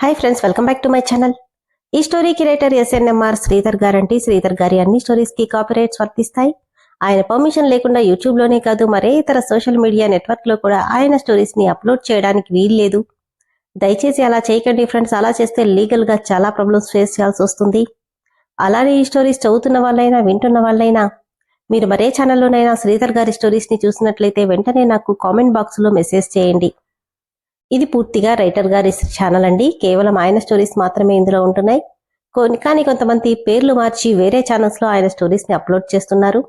Hi friends, welcome back to my channel. ఈ స్టోరీకి writer SNMR Sridhar guarantee Sridhar గారి అన్ని స్టోరీస్ కి కాపీరైట్స్ వర్తిస్తాయి. ఆయన పర్మిషన్ లేకుండా యూట్యూబ్ లోనే కాదు మరే ఇతర సోషల్ మీడియా నెట్వర్క్ లో కూడా ఆయన స్టోరీస్ ని అప్లోడ్ చేయడానికి వీల్లేదు. దయచేసి అలా చేయకండి ఫ్రెండ్స్. అలా చేస్తే లీగల్ గా చాలా ప్రాబ్లమ్స్ ఫేస్ చేయాల్సి వస్తుంది. అలానే ఈ స్టోరీస్ చదువుతున్న వాళ్ళైనా వింటున్న వాళ్ళైనా మీరు మరే ఛానల్లోనైనా శ్రీధర్ గారి స్టోరీస్ ని చూసినట్లయితే వెంటనే నాకు కామెంట్ బాక్స్ లో మెసేజ్ చేయండి. ఇది పూర్తిగా రైటర్ గారి ఛానల్ అండి. కేవలం ఆయన స్టోరీస్ మాత్రమే ఇందులో ఉంటున్నాయి. కానీ కొంతమంది పేర్లు మార్చి వేరే ఛానల్స్ లో ఆయన స్టోరీస్ ని అప్లోడ్ చేస్తున్నారు.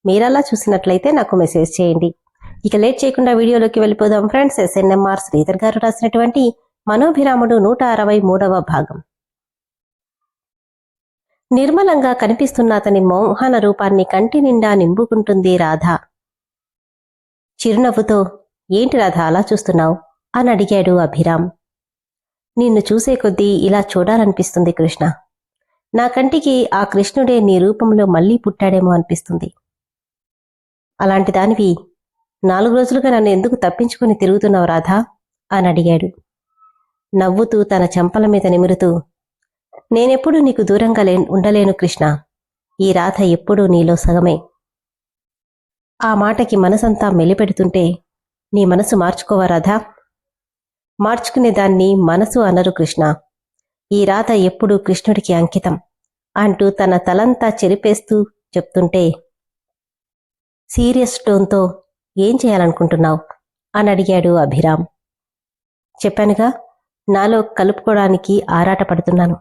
మీరలా చూసినట్లయితే నాకు మెసేజ్ చేయండి. ఇక లేట్ చేయకుండా వీడియోలోకి వెళ్ళిపోదాం ఫ్రెండ్స్. ఎస్ఎన్ఎంఆర్ శ్రీధర్ గారు రాసినటువంటి మనోభిరాముడు 163వ భాగం. నిర్మలంగా కనిపిస్తున్న అతని మోహన రూపాన్ని కంటి నిండా నింపుకుంటుంది రాధ. చిరునవ్వుతో, ఏంటి రాధ అలా చూస్తున్నావు అని అడిగాడు అభిరామ్. నిన్ను చూసే కొద్దీ ఇలా చూడాలనిపిస్తుంది కృష్ణ. నా కంటికి ఆ కృష్ణుడే నీ రూపంలో మళ్లీ పుట్టాడేమో అనిపిస్తుంది. అలాంటి దానివి 4 రోజులుగా నన్ను ఎందుకు తప్పించుకుని తిరుగుతున్నావు రాధా అని అడిగాడు. నవ్వుతూ తన చెంపల మీద నిమురుతూ, నేనెప్పుడూ నీకు దూరంగా ఉండలేను కృష్ణ. ఈ రాధ ఎప్పుడూ నీలో సగమే. ఆ మాటకి మనసంతా మెలిపెడుతుంటే, నీ మనసు మార్చుకోవా రాధా? మార్చుకునేదాన్ని మనసు అనరు కృష్ణ. ఈ రాధ ఎప్పుడూ కృష్ణుడికి అంకితం అంటూ తన తలంతా చెరిపేస్తూ చెప్తుంటే, సీరియస్ టోన్తో, ఏం చేయాలనుకుంటున్నావు అని అడిగాడు అభిరామ్. చెప్పానుగా, నాలో కలుపుకోవడానికి ఆరాటపడుతున్నాను.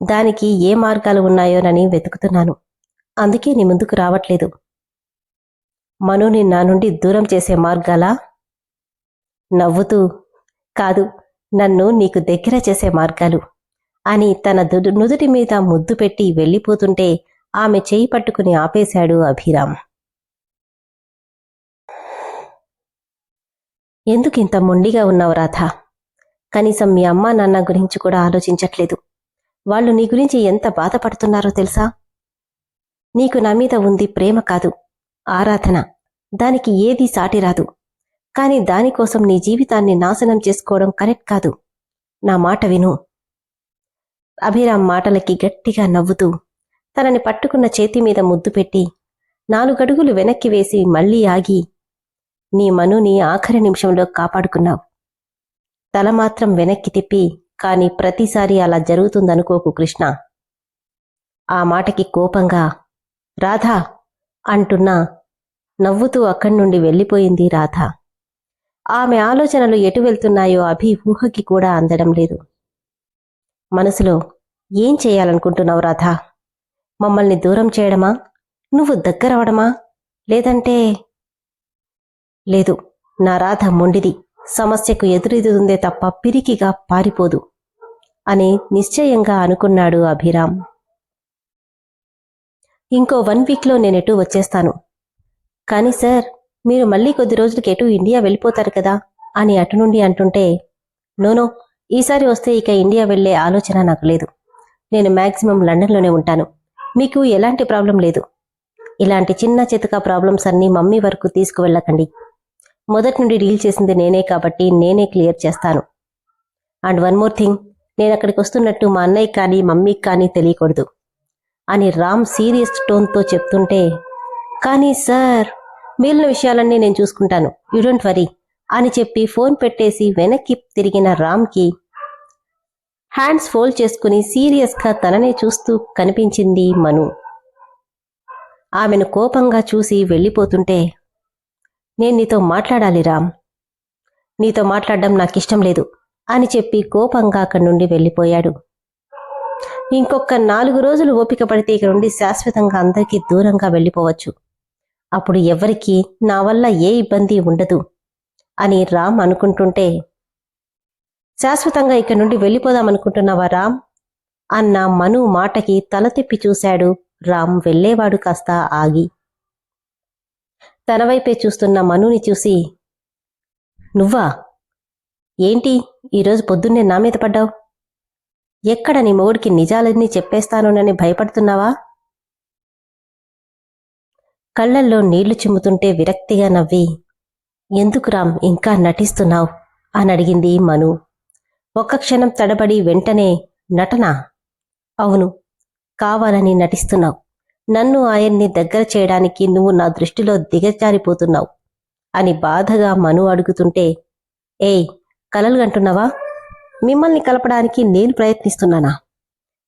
దానికి ఏ మార్గాలు ఉన్నాయోనని వెతుకుతున్నాను. అందుకే నీ ముందుకు రావట్లేదు. మనుని నా నుండి దూరం చేసే మార్గాలా? నవ్వుతూ, కాదు, నన్ను నీకు దగ్గర చేసే మార్గాలు అని తన నుదుటి మీద ముద్దు పెట్టి వెళ్ళిపోతుంటే ఆమె చేయి పట్టుకుని ఆపేశాడు అభిరామ్. ఎందుకింత మొండిగా ఉన్నావు రాధా? కనీసం మీ అమ్మా నాన్న గురించి కూడా ఆలోచించట్లేదు. వాళ్ళు నీ గురించి ఎంత బాధపడుతున్నారో తెలుసా? నీకు నా మీద ఉంది ప్రేమ కాదు, ఆరాధన. దానికి ఏదీ సాటిరాదు. కాని దానికోసం నీ జీవితాన్ని నాశనం చేసుకోవడం కరెక్ట్ కాదు. నా మాట విను. అభిరామ్ మాటలకి గట్టిగా నవ్వుతూ తనని పట్టుకున్న చేతి మీద ముద్దు పెట్టి 4 అడుగులు వెనక్కి వేసి మళ్లీ ఆగి, నీ మనుని ఆఖరి నిమిషంలో కాపాడుకున్నావు. తల మాత్రం వెనక్కి తిప్పి, కాని ప్రతిసారి అలా జరుగుతుందనుకోకు కృష్ణ. ఆ మాటకి కోపంగా, రాధా అంటున్నా నవ్వుతూ అక్కడి నుండి వెళ్ళిపోయింది రాధ. ఆమె ఆలోచనలు ఎటు వెళ్తున్నాయో అభి ఊహకి కూడా అందడం లేదు. మనసులో, ఏం చేయాలనుకుంటున్నావు రాధా? మమ్మల్ని దూరం చేయడమా? నువ్వు దగ్గరవడమా? లేదంటే లేదు, నా రాధ మొండిది. సమస్యకు ఎదురెదురుందే తప్ప పిరికిగా పారిపోదు అని నిశ్చయంగా అనుకున్నాడు అభిరామ్. ఇంకో 1 వీక్లో నేనెటూ వచ్చేస్తాను. కానీ సార్, మీరు మళ్ళీ కొద్ది రోజులకి ఎటు ఇండియా వెళ్ళిపోతారు కదా అని అటు నుండి అంటుంటే, నోనో, ఈసారి వస్తే ఇక ఇండియా వెళ్లే ఆలోచన నాకు లేదు. నేను మ్యాక్సిమం లండన్లోనే ఉంటాను. మీకు ఎలాంటి ప్రాబ్లం లేదు. ఇలాంటి చిన్న చితక ప్రాబ్లమ్స్ అన్నీ మమ్మీ వరకు తీసుకువెళ్ళకండి. మొదటి నుండి డీల్ చేసింది నేనే కాబట్టి నేనే క్లియర్ చేస్తాను. అండ్ 1 మోర్ థింగ్, నేను అక్కడికి వస్తున్నట్టు మా అన్నయ్య కానీ మమ్మీకి కానీ తెలియకూడదు అని రామ్ సీరియస్ టోన్తో చెప్తుంటే, కానీ సార్, మిగిలిన విషయాలన్నీ నేను చూసుకుంటాను, యూ డోంట్ వరీ అని చెప్పి ఫోన్ పెట్టేసి వెనక్కి తిరిగిన రామ్కి హ్యాండ్స్ ఫోల్డ్ చేసుకుని సీరియస్గా తననే చూస్తూ కనిపించింది మను. ఆమెను కోపంగా చూసి వెళ్ళిపోతుంటే, నేను నీతో మాట్లాడాలి రామ్. నీతో మాట్లాడడం నాకిష్టం లేదు అని చెప్పి కోపంగా అక్కడి నుండి వెళ్ళిపోయాడు. ఇంకొక 4 రోజులు ఓపిక పడితే ఇక నుండి శాశ్వతంగా అందరికీ దూరంగా వెళ్ళిపోవచ్చు. అప్పుడు ఎవ్వరికీ నా వల్ల ఏ ఇబ్బంది ఉండదు అని రామ్ అనుకుంటుంటే, శాశ్వతంగా ఇక్కడి నుండి వెళ్ళిపోదామనుకుంటున్నావా రామ్ అన్న మను మాటకి తల తిప్పి చూశాడు రామ్. వెళ్ళేవాడు కాస్త ఆగి తన వైపే చూస్తున్న మనుని చూసి, నువ్వా? ఏంటి ఈరోజు పొద్దున్నే నా మీద పడ్డావు? ఎక్కడ నీ మొగుడికి నిజాలన్నీ చెప్పేస్తానోనని భయపడుతున్నావా? కళ్లల్లో నీళ్లు చిమ్ముతుంటే విరక్తిగా నవ్వి, ఎందుకు రామ్ ఇంకా నటిస్తున్నావు అని అడిగింది మను. ఒక్క క్షణం తడబడి వెంటనే నటనా? అవును, కావాలని నటిస్తున్నావు. నన్ను ఆయన్ని దగ్గర చేయడానికి నువ్వు నా దృష్టిలో దిగజారిపోతున్నావు అని బాధగా మను అడుగుతుంటే, ఏయ్, కలలుగంటున్నావా? మిమ్మల్ని కలపడానికి నేను ప్రయత్నిస్తున్నానా?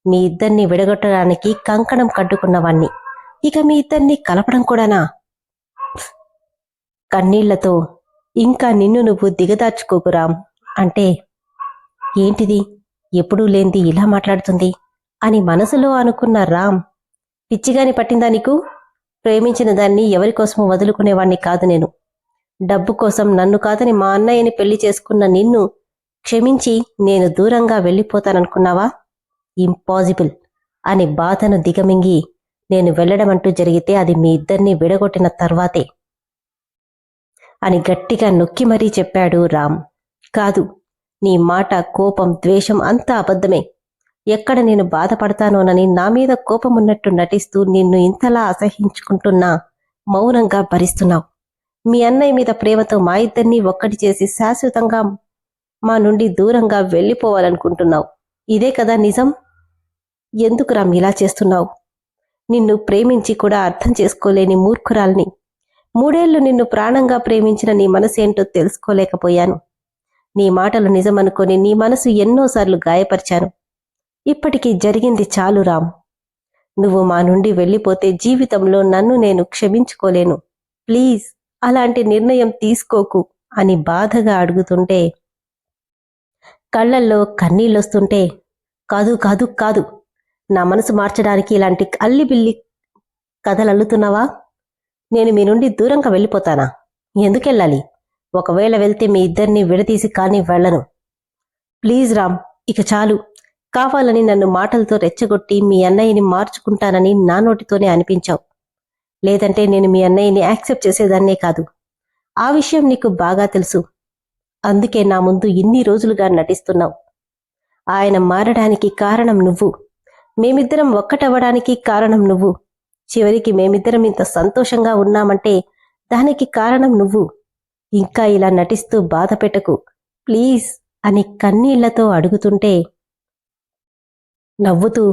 మీ ఇద్దరిని విడగొట్టడానికి కంకణం కట్టుకున్నవాణ్ణి, ఇక మీ ఇద్దరిని కలపడం కూడానా? కన్నీళ్లతో, ఇంకా నిన్ను నువ్వు దిగదార్చుకోకురాం అంటే, ఏంటిది ఎప్పుడూ లేంది ఇలా మాట్లాడుతుంది అని మనసులో అనుకున్న రామ్, పిచ్చిగాని పట్టిందా నీకు? ప్రేమించిన దాన్ని ఎవరికోసమో వదులుకునేవాణ్ణి కాదు నేను. డబ్బు కోసం నన్ను కాదని మా అన్నయ్యని పెళ్లి చేసుకున్న నిన్ను క్షమించి నేను దూరంగా వెళ్ళిపోతాననుకున్నావా? ఇంపాసిబుల్ అని బాధను దిగమింగి, నేను వెళ్లడమంటూ జరిగితే అది మీ ఇద్దరిని విడగొట్టిన తర్వాతే అని గట్టిగా నొక్కి మరీ చెప్పాడు రామ్. కాదు, నీ మాట, కోపం, ద్వేషం అంతా అబద్ధమే. ఎక్కడ నేను బాధపడతానోనని నా మీద కోపమున్నట్టు నటిస్తూ నిన్ను ఇంతలా అసహించుకుంటున్నా మౌనంగా భరిస్తున్నావు. మీ అన్నయ్య మీద ప్రేమతో మా ఇద్దరినీ ఒక్కటి చేసి శాశ్వతంగా మా నుండి దూరంగా వెళ్ళిపోవాలనుకుంటున్నావు. ఇదే కదా నిజం? ఎందుకు రామ్ ఇలా చేస్తున్నావు? నిన్ను ప్రేమించి కూడా అర్థం చేసుకోలేని మూర్ఖురాల్ని. 3 ఏళ్లు నిన్ను ప్రాణంగా ప్రేమించిన నీ మనసేంటో తెలుసుకోలేకపోయాను. నీ మాటలు నిజమనుకొని నీ మనసు ఎన్నోసార్లు గాయపరిచాను. ఇప్పటికీ జరిగింది చాలు రామ్. నువ్వు మా నుండి వెళ్ళిపోతే జీవితంలో నన్ను నేను క్షమించుకోలేను. ప్లీజ్ అలాంటి నిర్ణయం తీసుకోకు అని బాధగా అడుగుతుంటే, కళ్లల్లో కన్నీళ్ళొస్తుంటే, కాదు కాదు కాదు, నా మనసు మార్చడానికి ఇలాంటి అల్లిబిల్లి కథలల్లుతున్నావా? నేను మీ నుండి దూరంగా వెళ్ళిపోతానా? ఎందుకెళ్ళాలి? ఒకవేళ వెళ్తే మీ ఇద్దరిని విడదీసి కానీ వెళ్ళను. ప్లీజ్ రామ్, ఇక చాలు. కావాలని నన్ను మాటలతో రెచ్చగొట్టి మీ అన్నయ్యని మార్చుకుంటానని నా నోటితోనే అనిపించావు. లేదంటే నేను మీ అన్నయ్యని యాక్సెప్ట్ చేసేదాన్నే కాదు. ఆ విషయం నీకు బాగా తెలుసు. అందుకే నా ముందు ఇన్ని రోజులుగా నటిస్తున్నావు. ఆయన మారడానికి కారణం నువ్వు. మేమిద్దరం ఒక్కటవ్వడానికి కారణం నువ్వు. చివరికి మేమిద్దరం ఇంత సంతోషంగా ఉన్నామంటే దానికి కారణం నువ్వు. ఇంకా ఇలా నటిస్తూ బాధ పెట్టకు ప్లీజ్ అని కన్నీళ్లతో అడుగుతుంటే, నవ్వుతూ,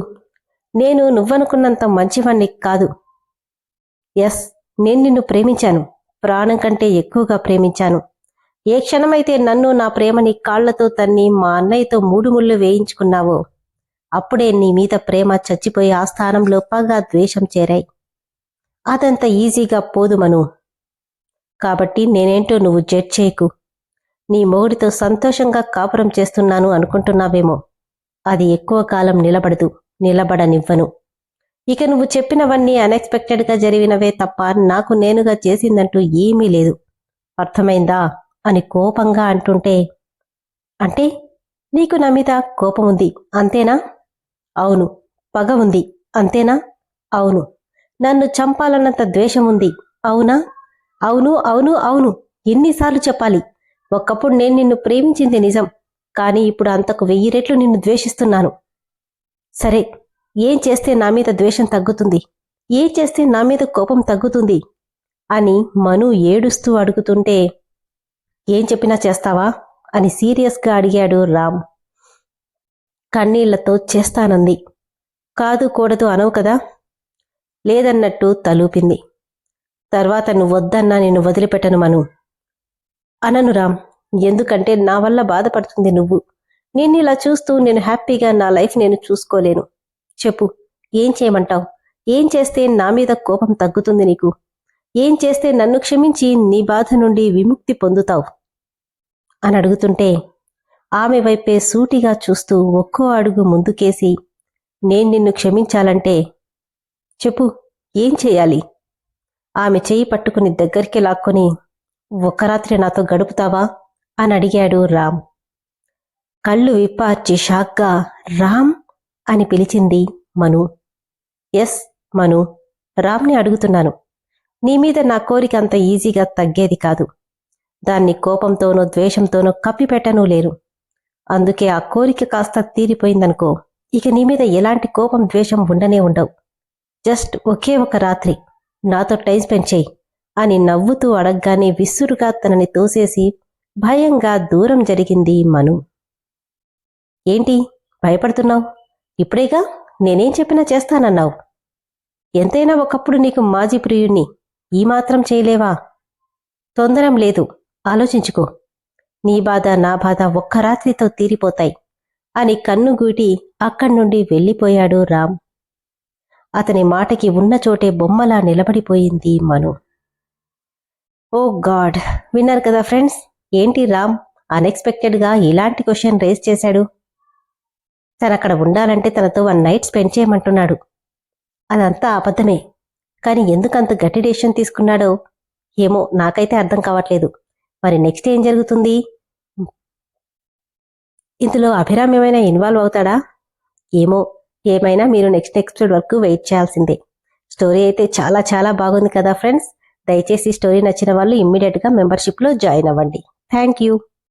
నేను నువ్వనుకున్నంత మంచివాణ్ణి కాదు. ఎస్, నేను నిన్ను ప్రేమించాను. ప్రాణం కంటే ఎక్కువగా ప్రేమించాను. ఏ క్షణమైతే నన్ను, నా ప్రేమని కాళ్లతో తన్ని మా అన్నయ్యతో 3 ముళ్ళు వేయించుకున్నావో అప్పుడే నీ మీద ప్రేమ చచ్చిపోయి ఆ స్థానంలో పగ, ద్వేషం చేరాయి. అదంత ఈజీగా పోదు మను. కాబట్టి నేనేంటో నువ్వు జడ్జ్ చేయకు. నీ మొగుడితో సంతోషంగా కాపురం చేస్తున్నాను అనుకుంటున్నావేమో. అది ఎక్కువ కాలం నిలబడదు, నిలబడనివ్వను. ఇక నువ్వు చెప్పినవన్నీ అన్ఎక్స్పెక్టెడ్గా జరిగినవే తప్ప నాకు నేనుగా చేసిందంటూ ఏమీ లేదు. అర్థమైందా అని కోపంగా అంటుంటే, అంటే నీకు నా మీద కోపం ఉంది అంతేనా? అవును. పగ ఉంది అంతేనా? అవును. నన్ను చంపాలన్నంత ద్వేషం ఉంది అవునా? అవును అవును అవును. ఎన్నిసార్లు చెప్పాలి? ఒకప్పుడు నేను నిన్ను ప్రేమించింది నిజం, కానీ ఇప్పుడు అంతకు 1000 రెట్లు నిన్ను ద్వేషిస్తున్నాను. సరే, ఏం చేస్తే నా మీద ద్వేషం తగ్గుతుంది? ఏం చేస్తే నా మీద కోపం తగ్గుతుంది అని మను ఏడుస్తూ అడుగుతుంటే, ఏం చెప్పినా చేస్తావా అని సీరియస్గా అడిగాడు రామ్. కన్నీళ్లతో చేస్తానంది. కాదు కూడదు అనవు కదా? లేదన్నట్టు తలూపింది. తర్వాత నువ్వొద్దన్నా నేను వదిలిపెట్టను మను. అనను రామ్, ఎందుకంటే నా వల్ల బాధపడుతుంది నువ్వు. నిన్నిలా చూస్తూ నేను హ్యాపీగా నా లైఫ్ నేను చూసుకోలేను. చెప్పు, ఏం చేయమంటావు? ఏం చేస్తే నా మీద కోపం తగ్గుతుంది నీకు? ఏం చేస్తే నన్ను క్షమించి నీ బాధ నుండి విముక్తి పొందుతావు అని అడుగుతుంటే, ఆమె వైపే సూటిగా చూస్తూ ఒక్కో అడుగు ముందుకేసి, నేను నిన్ను క్షమించాలంటే చెప్పు, ఏం చేయాలి? ఆమె చెయ్యి పట్టుకుని దగ్గరికి లాక్కొని, ఒక్క రాత్రి నాతో గడుపుతావా అని అడిగాడు రామ్. కళ్ళు విప్పార్చి షాక్గా రామ్ అని పిలిచింది మను. ఎస్ మను, రామ్ని అడుగుతున్నాను. నీ మీద నా కోరిక అంత ఈజీగా తగ్గేది కాదు. దాన్ని కోపంతోనో ద్వేషంతోనో కప్పిపెట్టనూ లేరు. అందుకే ఆ కోరిక కాస్త తీరిపోయిందనుకో, ఇక నీ మీద ఎలాంటి కోపం, ద్వేషం ఉండనే ఉండవు. జస్ట్ ఒకే ఒక రాత్రి నాతో టైం స్పెండ్ చేయి అని నవ్వుతూ అడగ్గానే విసురుగా తనని తోసేసి భయంగా దూరం జరిగింది మను. ఏంటి భయపడుతున్నావు? ఇప్పుడేగా నేనేం చెప్పినా చేస్తానన్నావు. ఎంతైనా ఒకప్పుడు నీకు మాజీ ప్రియుణ్ణి, ఈ మాత్రం చేయలేవా? తొందరం లేదు, ఆలోచించుకో. నీ బాధ నా బాధ ఒక్క రాత్రితో తీరిపోతాయి అని కన్నుగూటి అక్కడ్నుండి వెళ్ళిపోయాడు రామ్. అతని మాటకి ఉన్న చోటే బొమ్మలా నిలబడిపోయింది మను. ఓ గాడ్, విన్నారు కదా ఫ్రెండ్స్, ఏంటి రామ్ అన్ఎక్స్పెక్టెడ్గా ఇలాంటి క్వశ్చన్ రేస్ చేశాడు. తనక్కడ ఉండాలంటే తనతో 1 నైట్ స్పెండ్ చేయమంటున్నాడు. అదంతా అబద్ధమే. కానీ ఎందుకంత గట్టి డెసిషన్ తీసుకున్నాడో ఏమో నాకైతే అర్థం కావట్లేదు. మరి నెక్స్ట్ ఏం జరుగుతుంది? ఇందులో అభిరామ్ ఏమైనా ఇన్వాల్వ్ అవుతాడా? ఏమో. ఏమైనా మీరు నెక్స్ట్ ఎపిసోడ్ వరకు వెయిట్ చేయాల్సిందే. స్టోరీ అయితే చాలా చాలా బాగుంది కదా ఫ్రెండ్స్. దయచేసి స్టోరీ నచ్చిన వాళ్ళు ఇమ్మీడియట్గా మెంబర్షిప్లో జాయిన్ అవ్వండి. Thank you.